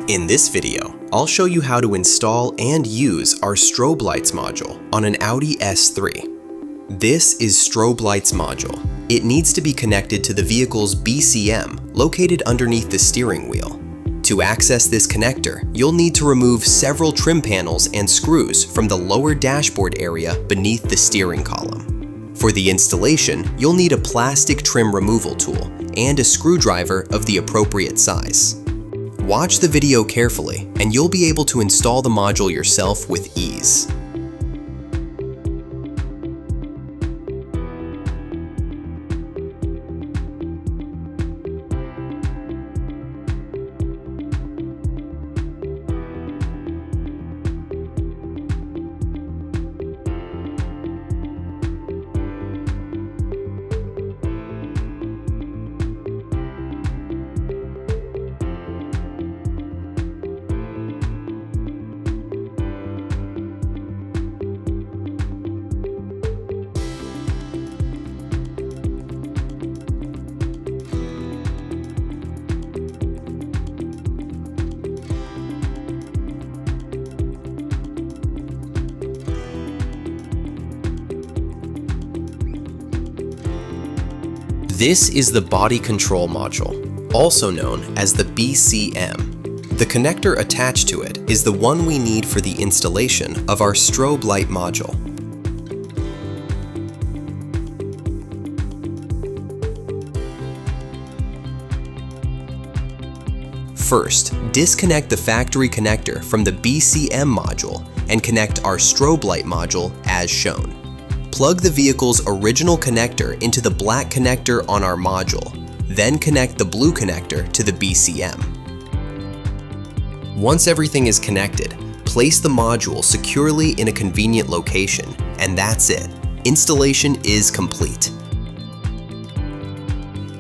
In this video, I'll show you how to install and use our strobe lights module on an Audi S3. This is strobe lights module. It needs to be connected to the vehicle's BCM located underneath the steering wheel. To access this connector, you'll need to remove several trim panels and screws from the lower dashboard area beneath the steering column. For the installation, you'll need a plastic trim removal tool and a screwdriver of the appropriate size. Watch the video carefully, and you'll be able to install the module yourself with ease. This is the body control module, also known as the BCM. The connector attached to it is the one we need for the installation of our strobe light module. First, disconnect the factory connector from the BCM module and connect our strobe light module as shown. Plug the vehicle's original connector into the black connector on our module, then connect the blue connector to the BCM. Once everything is connected, place the module securely in a convenient location, and that's it. Installation is complete.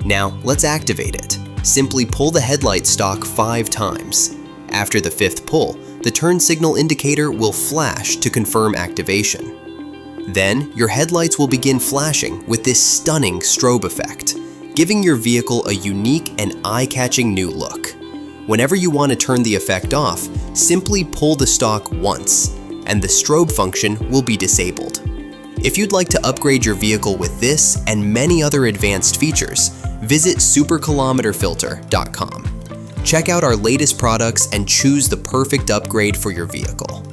Now, let's activate it. Simply pull the headlight stalk 5 times. After the 5th pull, the turn signal indicator will flash to confirm activation. Then, your headlights will begin flashing with this stunning strobe effect, giving your vehicle a unique and eye-catching new look. Whenever you want to turn the effect off, simply pull the stalk once, and the strobe function will be disabled. If you'd like to upgrade your vehicle with this and many other advanced features, visit superkilometerfilter.com. Check out our latest products and choose the perfect upgrade for your vehicle.